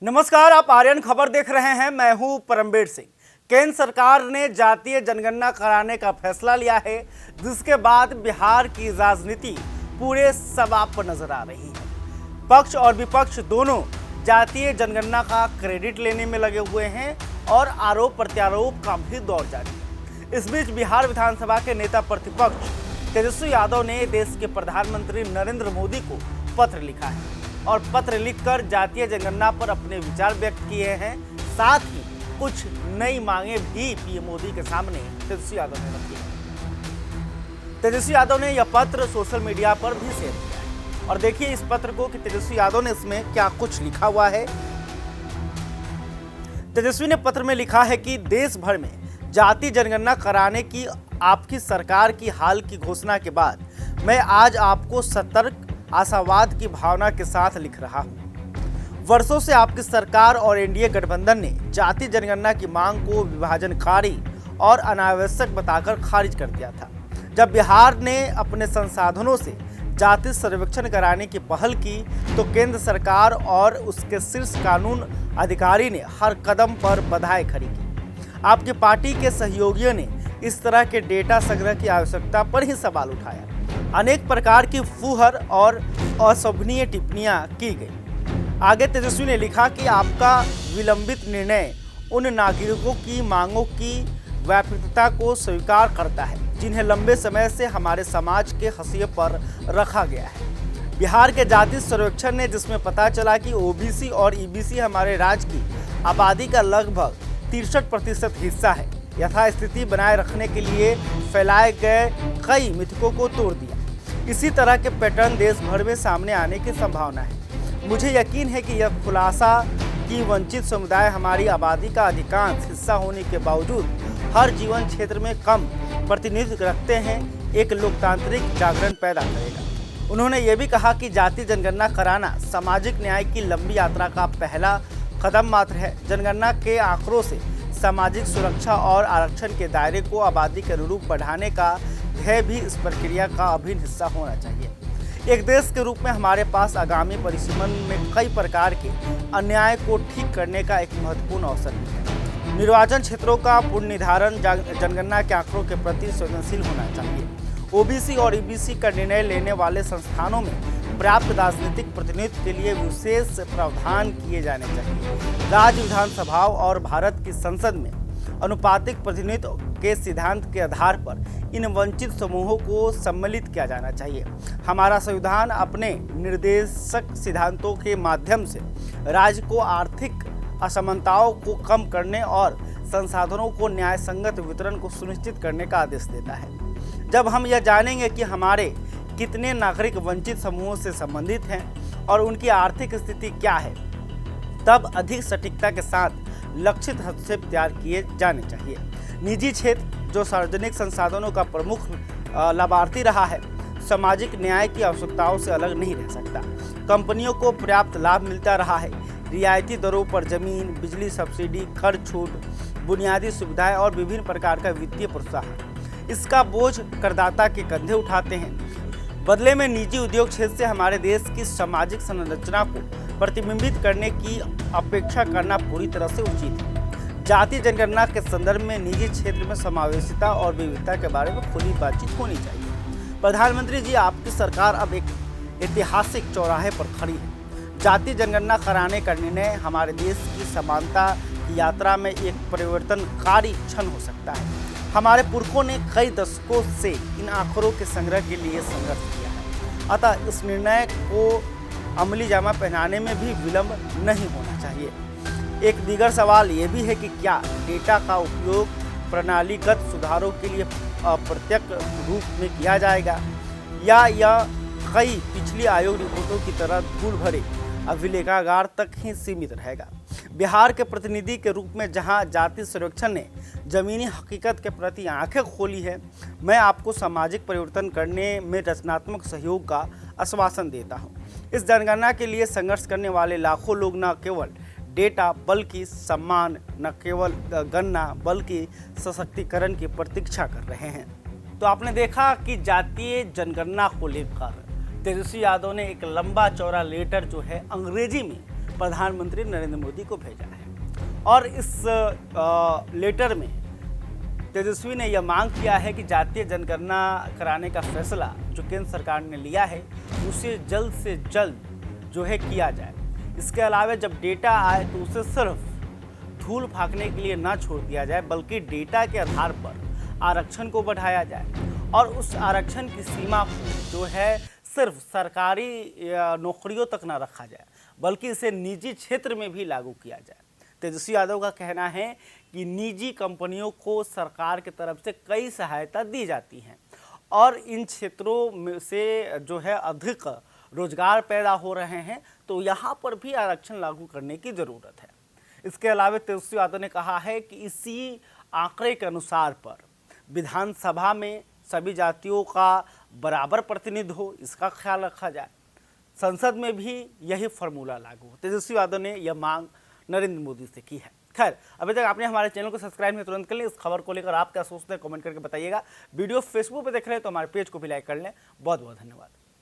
नमस्कार, आप आर्यन खबर देख रहे हैं। मैं हूं परमवीर सिंह। केंद्र सरकार ने जातीय जनगणना कराने का फैसला लिया है, जिसके बाद बिहार की राजनीति पूरे सवाब पर नजर आ रही है। पक्ष और विपक्ष दोनों जातीय जनगणना का क्रेडिट लेने में लगे हुए हैं और आरोप प्रत्यारोप का भी दौर जारी है। इस बीच बिहार विधानसभा के नेता प्रतिपक्ष तेजस्वी यादव ने देश के प्रधानमंत्री नरेंद्र मोदी को पत्र लिखा है और पत्र लिखकर जातीय जनगणना पर अपने विचार व्यक्त किए हैं। साथ ही कुछ नई मांगे भी पीएम मोदी के सामने तेजस्वी यादव ने रखी है। तेजस्वी यादव ने यह पत्र सोशल मीडिया पर भी शेयर किया है और देखिए इस पत्र को कि तेजस्वी यादव ने इसमें क्या कुछ लिखा हुआ है। तेजस्वी ने पत्र में लिखा है कि देश भर में जाति जनगणना कराने की आपकी सरकार की हाल की घोषणा के बाद मैं आज आपको सतर्क आशावाद की भावना के साथ लिख रहा हूं। वर्षों से आपकी सरकार और एनडीए गठबंधन ने जाति जनगणना की मांग को विभाजनकारी और अनावश्यक बताकर खारिज कर दिया था। जब बिहार ने अपने संसाधनों से जाति सर्वेक्षण कराने की पहल की तो केंद्र सरकार और उसके शीर्ष कानून अधिकारी ने हर कदम पर बधाई खड़ी की। आपकी पार्टी के सहयोगियों ने इस तरह के डेटा संग्रह की आवश्यकता पर ही सवाल उठाया। अनेक प्रकार की फूहर और अशोभनीय टिप्पणियां की गई। आगे तेजस्वी ने लिखा कि आपका विलंबित निर्णय उन नागरिकों की मांगों की व्यापकता को स्वीकार करता है जिन्हें लंबे समय से हमारे समाज के हाशिए पर रखा गया है। बिहार के जाति सर्वेक्षण ने जिसमें पता चला कि ओबीसी और ईबीसी हमारे राज्य की आबादी का लगभग 63% हिस्सा है, यथास्थिति बनाए रखने के लिए फैलाए गए कई मिथकों को तोड़ दिया। इसी तरह के पैटर्न देश भर में सामने आने की संभावना है। मुझे यकीन है कि यह खुलासा कि वंचित समुदाय हमारी आबादी का अधिकांश हिस्सा होने के बावजूद हर जीवन क्षेत्र में कम प्रतिनिधित्व रखते हैं, एक लोकतांत्रिक जागरण पैदा करेगा। उन्होंने ये भी कहा कि जाति जनगणना कराना सामाजिक न्याय की लंबी यात्रा का पहला कदम मात्र है। जनगणना के आंकड़ों से सामाजिक सुरक्षा और आरक्षण के दायरे को आबादी के अनुरूप बढ़ाने का ध्येय भी इस प्रक्रिया का अभिन्न हिस्सा होना चाहिए। एक देश के रूप में हमारे पास आगामी परिसीमन में कई प्रकार के अन्याय को ठीक करने का एक महत्वपूर्ण अवसर भी है। निर्वाचन क्षेत्रों का पुनर्निर्धारण जनगणना के आंकड़ों के प्रति संवेदनशील होना चाहिए। ओबीसी और ईबीसी का निर्णय लेने वाले संस्थानों में पर्याप्त राजनीतिक प्रतिनिधित्व के लिए विशेष प्रावधान किए जाने चाहिए। राज्य विधानसभाओं और भारत की संसद में अनुपातिक प्रतिनिधित्व के सिद्धांत के आधार पर इन वंचित समूहों को सम्मिलित किया जाना चाहिए। हमारा संविधान अपने निर्देशक सिद्धांतों के माध्यम से राज्य को आर्थिक असमानताओं को कम करने और संसाधनों को न्याय संगत वितरण को सुनिश्चित करने का आदेश देता है। जब हम यह जानेंगे कि हमारे कितने नागरिक वंचित समूहों से संबंधित हैं और उनकी आर्थिक स्थिति क्या है, तब अधिक सटीकता के साथ लक्षित हस्तक्षेप तैयार किए जाने चाहिए। निजी क्षेत्र जो सार्वजनिक संसाधनों का प्रमुख लाभार्थी रहा है, सामाजिक न्याय की आवश्यकताओं से अलग नहीं रह सकता। कंपनियों को पर्याप्त लाभ मिलता रहा है। रियायती दरों पर जमीन, बिजली सब्सिडी, कर छूट, बुनियादी सुविधाएं और विभिन्न प्रकार का वित्तीय प्रोत्साहन, इसका बोझ करदाता के कंधे उठाते हैं। बदले में निजी उद्योग क्षेत्र से हमारे देश की सामाजिक संरचना को प्रतिबिंबित करने की अपेक्षा करना पूरी तरह से उचित है। जाति जनगणना के संदर्भ में निजी क्षेत्र में समावेशिता और विविधता के बारे में खुली बातचीत होनी चाहिए। प्रधानमंत्री जी, आपकी सरकार अब एक ऐतिहासिक चौराहे पर खड़ी है। जाति जनगणना कराने का निर्णय हमारे देश की समानता की यात्रा में एक परिवर्तनकारी क्षण हो सकता है। हमारे पुरखों ने कई दशकों से इन आंकड़ों के संग्रह के लिए संघर्ष किया है, अतः इस निर्णय को अमली जामा पहनाने में भी विलंब नहीं होना चाहिए। एक दीगर सवाल ये भी है कि क्या डेटा का उपयोग प्रणालीगत सुधारों के लिए अप्रत्यक्ष रूप में किया जाएगा या यह कई पिछली आयोग रिपोर्टों की तरह धूल भरे अभिलेखागार तक ही सीमित रहेगा। बिहार के प्रतिनिधि के रूप में जहां जाति सर्वेक्षण ने जमीनी हकीकत के प्रति आंखें खोली है, मैं आपको सामाजिक परिवर्तन करने में रचनात्मक सहयोग का आश्वासन देता हूं। इस जनगणना के लिए संघर्ष करने वाले लाखों लोग न केवल डेटा बल्कि सम्मान, न केवल गणना बल्कि सशक्तिकरण की प्रतीक्षा कर रहे हैं। तो आपने देखा कि जातीय जनगणना को लेकर तेजस्वी यादव ने एक लंबा चौड़ा लेटर जो है अंग्रेजी में प्रधानमंत्री नरेंद्र मोदी को भेजा है। और इस लेटर में तेजस्वी ने यह मांग किया है कि जातीय जनगणना कराने का फैसला जो केंद्र सरकार ने लिया है उसे जल्द से जल्द जो है किया जाए। इसके अलावा जब डेटा आए तो उसे सिर्फ धूल फेंकने के लिए ना छोड़ दिया जाए, बल्कि डेटा के आधार पर आरक्षण को बढ़ाया जाए और उस आरक्षण की सीमा को जो है सिर्फ सरकारी नौकरियों तक ना रखा जाए, बल्कि इसे निजी क्षेत्र में भी लागू किया जाए। तेजस्वी यादव का कहना है कि निजी कंपनियों को सरकार की तरफ से कई सहायता दी जाती हैं और इन क्षेत्रों में से जो है अधिक रोजगार पैदा हो रहे हैं, तो यहाँ पर भी आरक्षण लागू करने की ज़रूरत है। इसके अलावा तेजस्वी यादव ने कहा है कि इसी आंकड़े के अनुसार पर विधानसभा में सभी जातियों का बराबर प्रतिनिधित्व हो, इसका ख्याल रखा जाए। संसद में भी यही फार्मूला लागू हो। तेजस्वी यादव ने यह मांग नरेंद्र मोदी से की है। खैर, अभी तक आपने हमारे चैनल को सब्सक्राइब नहीं तुरंत कर लें। इस खबर को लेकर आप क्या सोचते हैं कमेंट करके बताइएगा। वीडियो फेसबुक पर देख रहे हैं तो हमारे पेज को भी लाइक कर लें। बहुत बहुत धन्यवाद।